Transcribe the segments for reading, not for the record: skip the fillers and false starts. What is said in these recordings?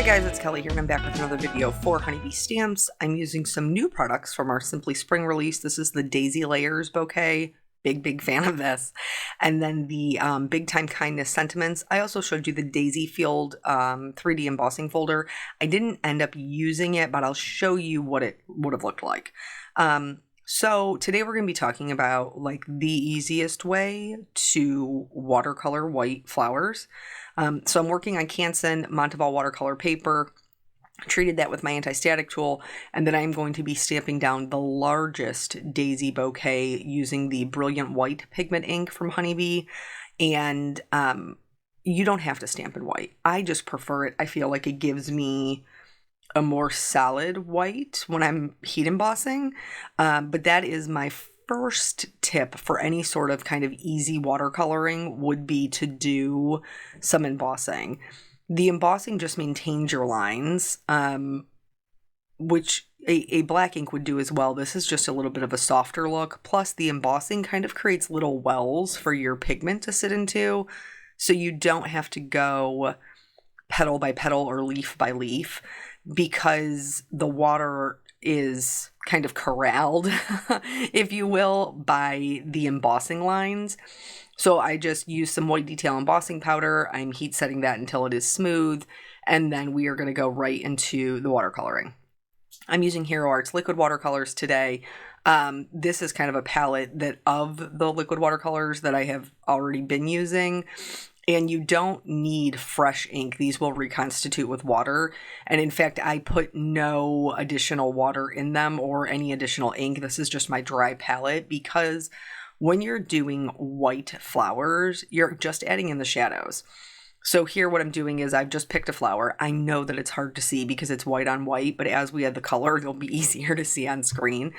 guys, it's Kelly here and I'm back with another video for Honeybee Stamps. I'm using some new products from our Simply Spring release. This is the Daisy Layers bouquet. Big fan of this. And then the Big Time Kindness Sentiments. I also showed you the Daisy Field 3D embossing folder. I didn't end up using it, but I'll show you what it would have looked like. So today we're going to be talking about like the easiest way to watercolor white flowers. So I'm working on Canson Monteval watercolor paper. Treated that with my anti-static tool, and then I'm going to be stamping down the largest daisy bouquet using the Brilliant White pigment ink from Honeybee. And you don't have to stamp in white. I just prefer it. I feel like it gives me a more solid white when I'm heat embossing. But that is my first tip for any sort of kind of easy watercoloring would be to do some embossing. The embossing just maintains your lines, which a black ink would do as well. This is just a little bit of a softer look. Plus, the embossing kind of creates little wells for your pigment to sit into, so you don't have to go petal by petal or leaf by leaf because the water is kind of corralled, if you will, by the embossing lines. So I just use some white detail embossing powder. I'm heat setting that until it is smooth. And then we are going to go right into the watercoloring. I'm using Hero Arts liquid watercolors today. This is kind of a palette that of the liquid watercolors that I have already been using. And you don't need fresh ink. These will reconstitute with water. And in fact, I put no additional water in them or any additional ink. This is just my dry palette because when you're doing white flowers, you're just adding in the shadows. So here what I'm doing is I've just picked a flower. I know that it's hard to see because it's white on white, but as we add the color, it'll be easier to see on screen.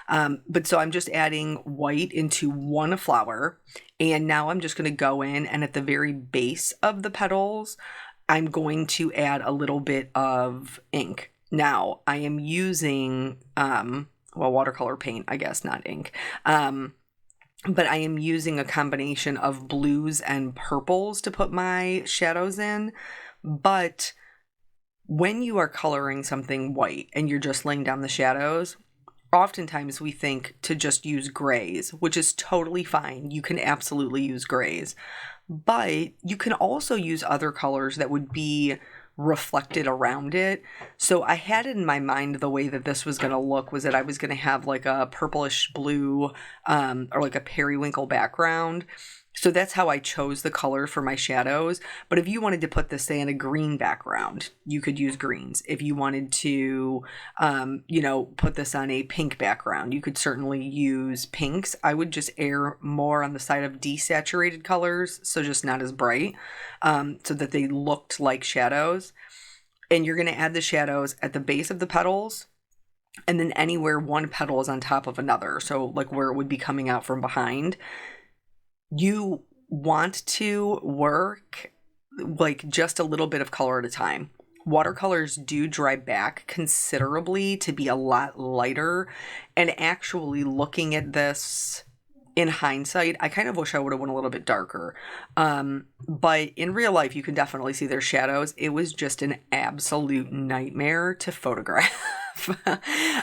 But so I'm just adding white into one flower. And now I'm just going to go in and at the very base of the petals, I'm going to add a little bit of ink. Now I am using, watercolor paint, I guess, not ink. But I am using a combination of blues and purples to put my shadows in. But when you are coloring something white and you're just laying down the shadows, oftentimes we think to just use grays, which is totally fine. You can absolutely use grays. But you can also use other colors that would be reflected around it. So I had it in my mind the way that this was going to look was that I was going to have like a purplish blue or like a periwinkle background. So that's how I chose the color for my shadows. But if you wanted to put this, say, in a green background, you could use greens. If you wanted to, put this on a pink background, you could certainly use pinks. I would just err more on the side of desaturated colors, so just not as bright, so that they looked like shadows. And you're going to add the shadows at the base of the petals, and then anywhere one petal is on top of another. So like where it would be coming out from behind. You want to work like just a little bit of color at a time. Watercolors do dry back considerably to be a lot lighter. And actually looking at this in hindsight, I kind of wish I would have went a little bit darker. But in real life, you can definitely see their shadows. It was just an absolute nightmare to photograph.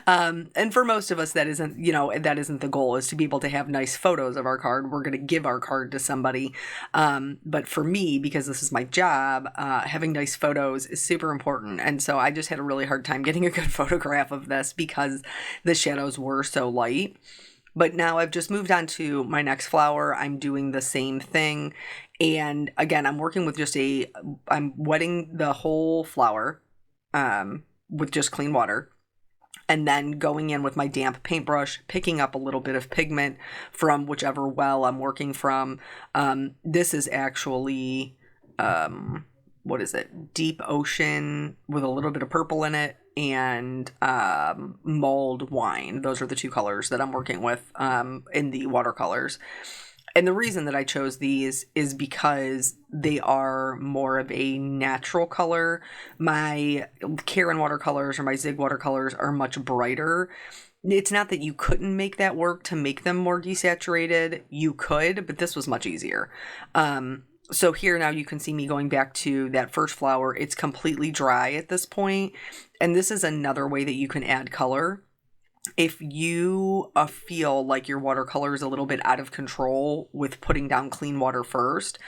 And for most of us, that isn't the goal, is to be able to have nice photos of our card. We're going to give our card to somebody. But for me, because this is my job, having nice photos is super important. And so I just had a really hard time getting a good photograph of this because the shadows were so light. But now I've just moved on to my next flower. I'm doing the same thing. And again, I'm working with I'm wetting the whole flower with just clean water. And then going in with my damp paintbrush, picking up a little bit of pigment from whichever well I'm working from. This is actually, Deep Ocean with a little bit of purple in it, and mulled wine. Those are the two colors that I'm working with in the watercolors. And the reason that I chose these is because they are more of a natural color. My Karen watercolors or my Zig watercolors are much brighter. It's not that you couldn't make that work to make them more desaturated. You could, but this was much easier. So here now you can see me going back to that first flower. It's completely dry at this point. And this is another way that you can add color. If you feel like your watercolor is a little bit out of control with putting down clean water first,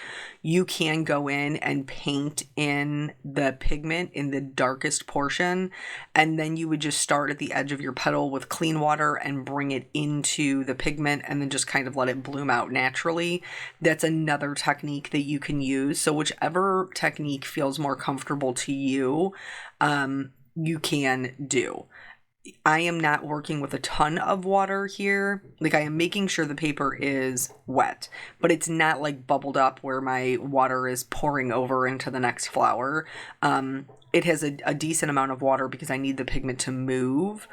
you can go in and paint in the pigment in the darkest portion, and then you would just start at the edge of your petal with clean water and bring it into the pigment and then just kind of let it bloom out naturally. That's another technique that you can use. So whichever technique feels more comfortable to you, you can do. I am not working with a ton of water here. Like, I am making sure the paper is wet, but it's not like bubbled up where my water is pouring over into the next flower. It has a decent amount of water because I need the pigment to move.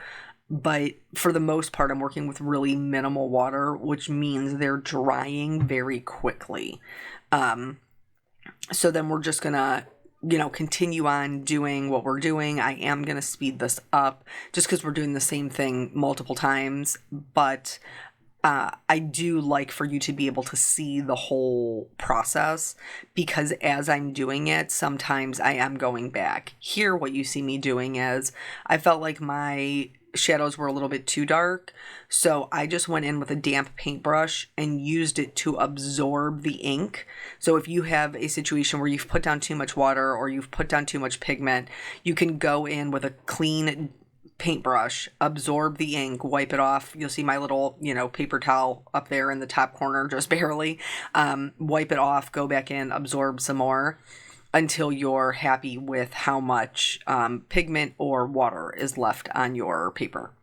But for the most part, I'm working with really minimal water, which means they're drying very quickly. So then we're just gonna continue on doing what we're doing. I am going to speed this up just because we're doing the same thing multiple times, but I do like for you to be able to see the whole process, because as I'm doing it, sometimes I am going back. Here, what you see me doing is I felt like my shadows were a little bit too dark, so I just went in with a damp paintbrush and used it to absorb the ink. So if you have a situation where you've put down too much water or you've put down too much pigment, you can go in with a clean paintbrush, absorb the ink, wipe it off. You'll see my little, paper towel up there in the top corner, just barely. Wipe it off, go back in, absorb some more until you're happy with how much pigment or water is left on your paper.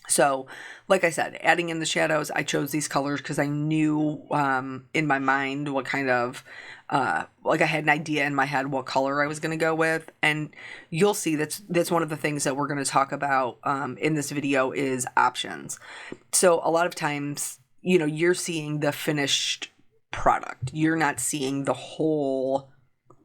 So, like I said, adding in the shadows, I chose these colors because I knew in my mind what kind of, I had an idea in my head what color I was going to go with. And you'll see that's one of the things that we're going to talk about in this video is options. So a lot of times, you're seeing the finished product. You're not seeing the whole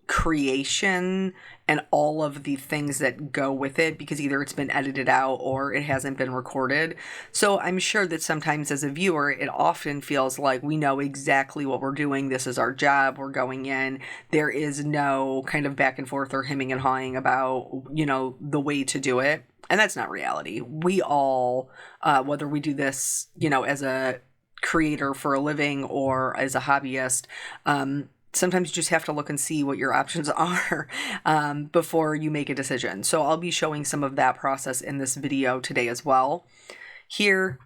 creation and all of the things that go with it, because either it's been edited out or it hasn't been recorded. So I'm sure that sometimes as a viewer, it often feels like we know exactly what we're doing. This is our job. We're going in. There is no kind of back and forth or hemming and hawing about, the way to do it. And that's not reality. We all, whether we do this, as a creator for a living or as a hobbyist, sometimes you just have to look and see what your options are before you make a decision. So I'll be showing some of that process in this video today as well. Here,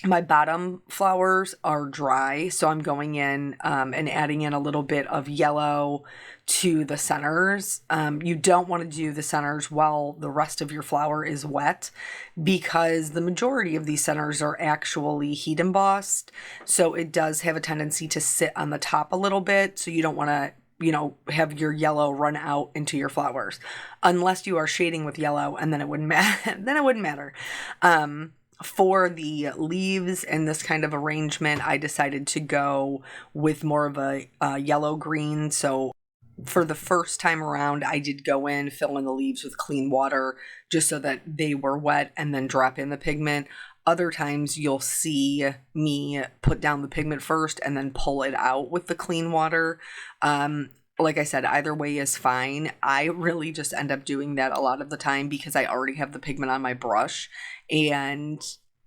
my bottom flowers are dry, so I'm going in and adding in a little bit of yellow to the centers. You don't want to do the centers while the rest of your flower is wet, because the majority of these centers are actually heat embossed. So it does have a tendency to sit on the top a little bit. So you don't want to have your yellow run out into your flowers, unless you are shading with yellow, and then it wouldn't matter. Then it wouldn't matter. For the leaves and this kind of arrangement, I decided to go with more of a yellow green. So for the first time around, I did go in, fill in the leaves with clean water just so that they were wet, and then drop in the pigment. Other times you'll see me put down the pigment first and then pull it out with the clean water. Like I said, either way is fine. I really just end up doing that a lot of the time because I already have the pigment on my brush, and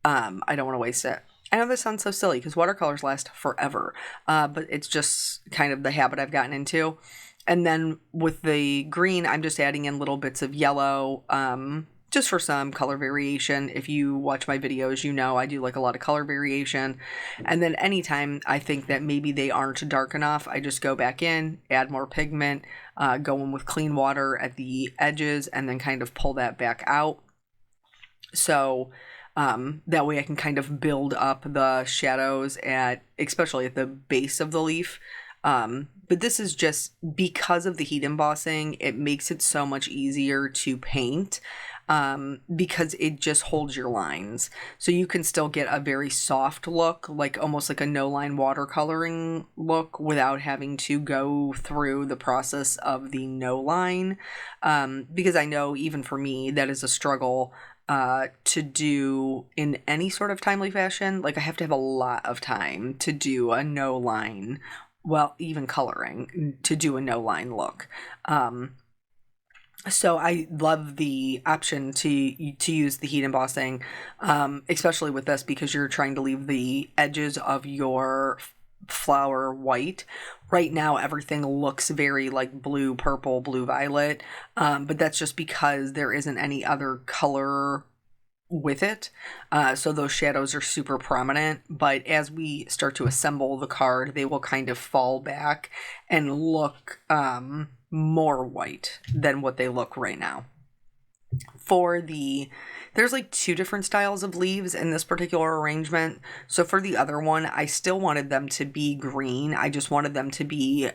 I don't want to waste it. I know this sounds so silly because watercolors last forever, but it's just kind of the habit I've gotten into. And then with the green, I'm just adding in little bits of yellow, just for some color variation. If you watch my videos, I do like a lot of color variation. And then anytime I think that maybe they aren't dark enough, I just go back in, add more pigment, go in with clean water at the edges, and then kind of pull that back out. So that way I can kind of build up the shadows especially at the base of the leaf. But this is just because of the heat embossing, it makes it so much easier to paint, because it just holds your lines. So you can still get a very soft look, like almost like a no-line watercoloring look, without having to go through the process of the no-line. Because I know even for me, that is a struggle to do in any sort of timely fashion. Like, I have to have a lot of time to do a no line well, even coloring to do a no line look. So I love the option to use the heat embossing, especially with this because you're trying to leave the edges of your flower white. Right now, everything looks very like blue, purple, blue, violet, but that's just because there isn't any other color with it. So those shadows are super prominent, but as we start to assemble the card, they will kind of fall back and look more white than what they look right now. There's like two different styles of leaves in this particular arrangement. So for the other one, I still wanted them to be green. I just wanted them to be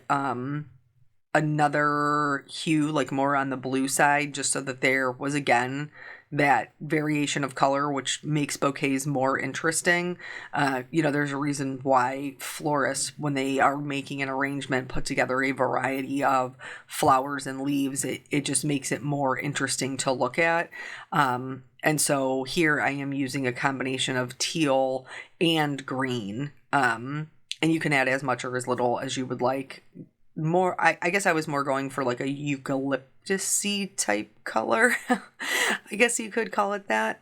another hue, like more on the blue side, just so that there was again that variation of color, which makes bouquets more interesting. There's a reason why florists, when they are making an arrangement, put together a variety of flowers and leaves. It just makes it more interesting to look at. And so here I am using a combination of teal and green. And you can add as much or as little as you would like. I guess I was more going for like a eucalyptus-y type color. I guess you could call it that.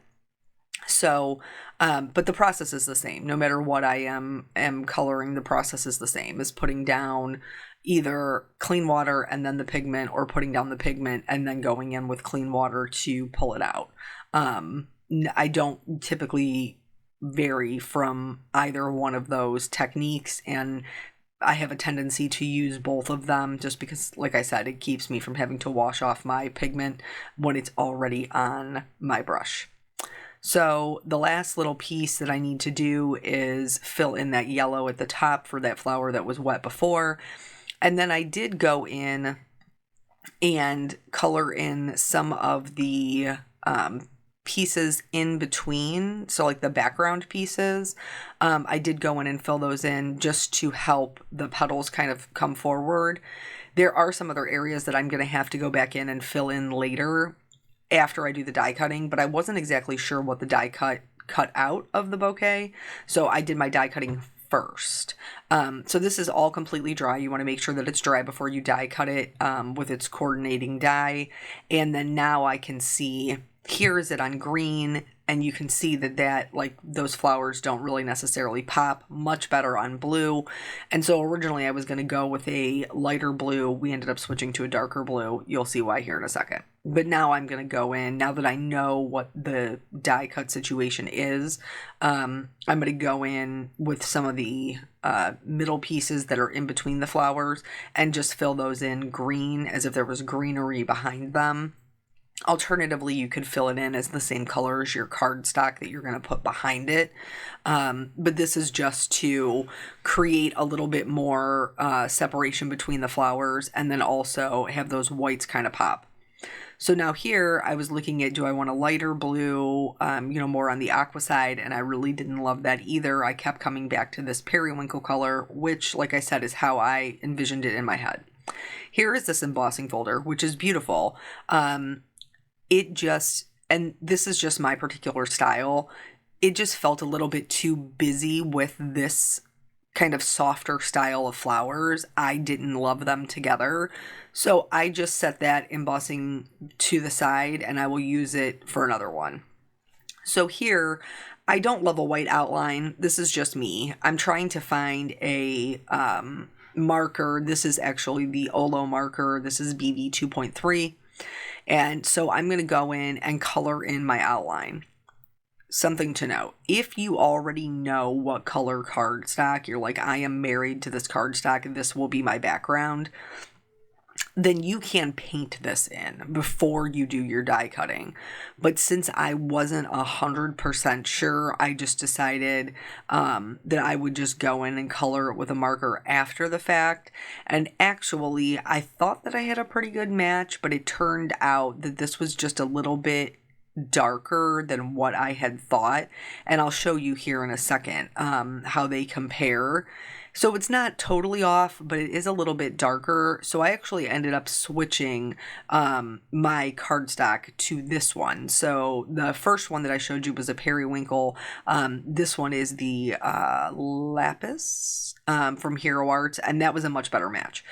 So, but the process is the same. No matter what I am coloring, the process is the same as putting down either clean water and then the pigment, or putting down the pigment and then going in with clean water to pull it out. I don't typically vary from either one of those techniques, and I have a tendency to use both of them just because, like I said, it keeps me from having to wash off my pigment when it's already on my brush. So the last little piece that I need to do is fill in that yellow at the top for that flower that was wet before. And then I did go in and color in some of the pieces in between, so like the background pieces. I did go in and fill those in just to help the petals kind of come forward. There are some other areas that I'm going to have to go back in and fill in later after I do the die cutting, but I wasn't exactly sure what the die cut out of the bouquet, so I did my die cutting first. So this is all completely dry. You want to make sure that it's dry before you die cut it with its coordinating die. And then now I can see, here is it on green, and you can see that like those flowers don't really necessarily pop. Much better on blue. And so originally I was going to go with a lighter blue. We ended up switching to a darker blue. You'll see why here in a second. But now I'm going to go in, now that I know what the die cut situation is, I'm going to go in with some of the middle pieces that are in between the flowers and just fill those in green as if there was greenery behind them. Alternatively, you could fill it in as the same color as your cardstock that you're going to put behind it. But this is just to create a little bit more separation between the flowers and then also have those whites kind of pop. So now here I was looking at, do I want a lighter blue, more on the aqua side? And I really didn't love that either. I kept coming back to this periwinkle color, which, like I said, is how I envisioned it in my head. Here is this embossing folder, which is beautiful. And this is just my particular style, it just felt a little bit too busy with this kind of softer style of flowers. I didn't love them together. So I just set that embossing to the side and I will use it for another one. So here, I don't love a white outline. This is just me. I'm trying to find a marker. This is actually the Olo marker. This is BB 2.3. And so I'm going to go in and color in my outline. Something to note, if you already know what color cardstock, you're like, I am married to this cardstock and this will be my background, then you can paint this in before you do your die cutting. But since I wasn't 100% sure, I just decided that I would just go in and color it with a marker after the fact. And actually, I thought that I had a pretty good match, but it turned out that this was just a little bit darker than what I had thought. And I'll show you here in a second how they compare. So it's not totally off, but it is a little bit darker. So I actually ended up switching my cardstock to this one. So the first one that I showed you was a periwinkle. This one is the lapis from Hero Arts, and that was a much better match.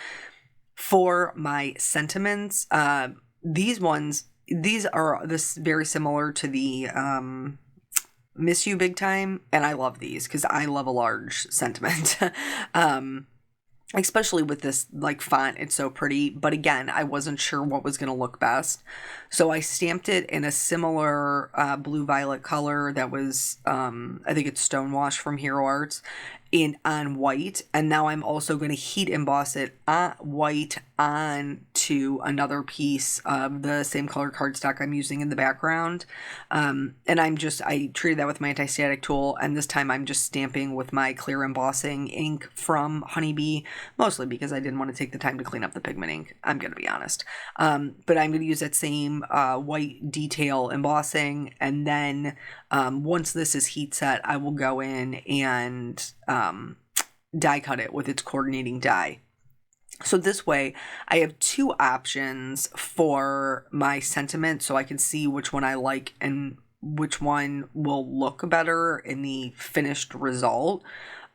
For my sentiments, these are very similar to the Miss You Big Time, and I love these because I love a large sentiment. Especially with this like font, it's so pretty. But again, I wasn't sure what was going to look best, so I stamped it in a similar blue violet color that was I think it's Stonewash from Hero Arts on white, and now I'm also going to heat emboss it white onto another piece of the same color cardstock I'm using in the background. And I treated that with my anti-static tool, and this time I'm just stamping with my clear embossing ink from Honeybee, mostly because I didn't want to take the time to clean up the pigment ink, I'm going to be honest. But I'm going to use that same white detail embossing, and then once this is heat set, I will go in and die cut it with its coordinating die. So this way I have two options for my sentiment, so I can see which one I like and which one will look better in the finished result.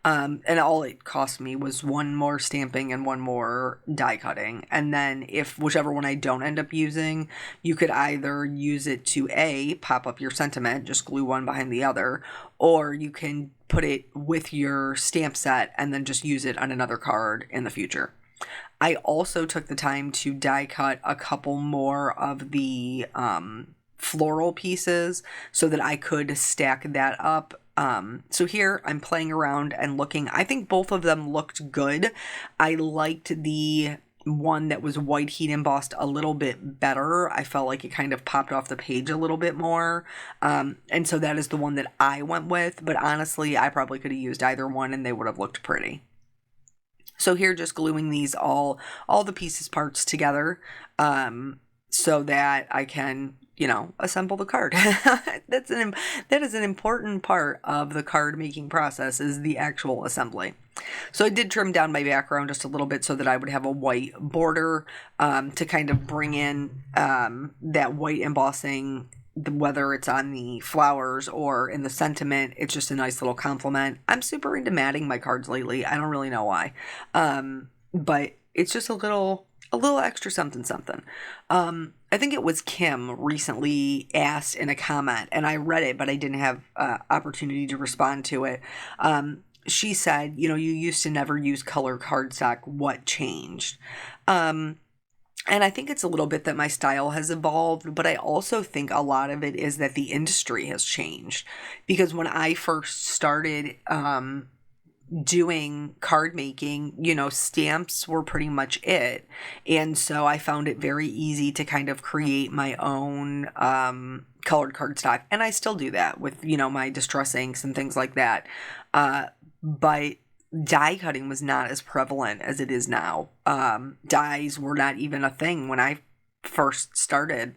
And all it cost me was one more stamping and one more die cutting. And then if whichever one I don't end up using, you could either use it to pop up your sentiment, just glue one behind the other, or you can put it with your stamp set and then just use it on another card in the future. I also took the time to die cut a couple more of the floral pieces so that I could stack that up. So here I'm playing around and looking. I think both of them looked good. I liked the one that was white heat embossed a little bit better. I felt like it kind of popped off the page a little bit more. And so that is the one that I went with. But honestly, I probably could have used either one and they would have looked pretty. So here, just gluing these all the pieces parts together so that I can, assemble the card. That is an important part of the card making process, is the actual assembly. So I did trim down my background just a little bit so that I would have a white border to kind of bring in that white embossing, whether it's on the flowers or in the sentiment. It's just a nice little compliment. I'm super into matting my cards lately. I don't really know why. But it's just a little extra something. I think it was Kim recently asked in a comment, and I read it, but I didn't have opportunity to respond to it. She said, you used to never use color cardstock. What changed? And I think it's a little bit that my style has evolved, but I also think a lot of it is that the industry has changed. Because when I first started doing card making, stamps were pretty much it. And so I found it very easy to kind of create my own colored cardstock. And I still do that with, my distress inks and things like that. But die cutting was not as prevalent as it is now. Dyes were not even a thing when I first started.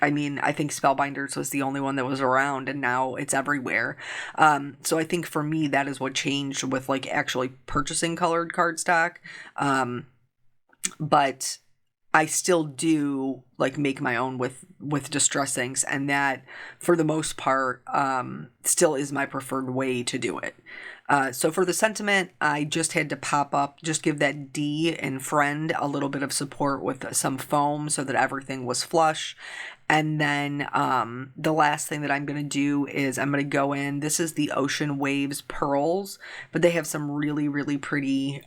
I think Spellbinders was the only one that was around, and now it's everywhere. So I think for me, that is what changed with actually purchasing colored cardstock. But I still do make my own with distress inks, and that for the most part still is my preferred way to do it. So for the sentiment, I just had to just give that D in Friend a little bit of support with some foam so that everything was flush. And then the last thing that I'm going to do is I'm going to go in. This is the Ocean Waves Pearls, but they have some really, really pretty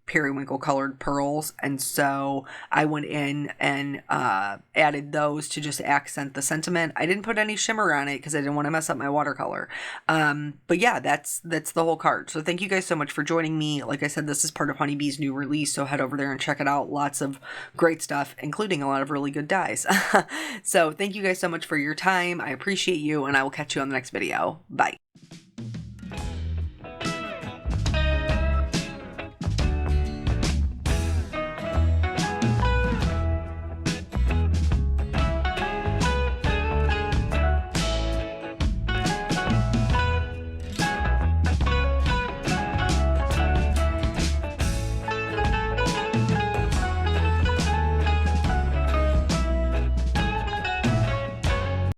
periwinkle colored pearls, and so I went in and added those to just accent the sentiment. I didn't put any shimmer on it because I didn't want to mess up my watercolor. But yeah, that's the whole card. So thank you guys so much for joining me. Like I said, this is part of Honeybee's new release, so head over there and check it out. Lots of great stuff, including a lot of really good dies. So thank you guys so much for your time. I appreciate you, and I will catch you on the next video. Bye.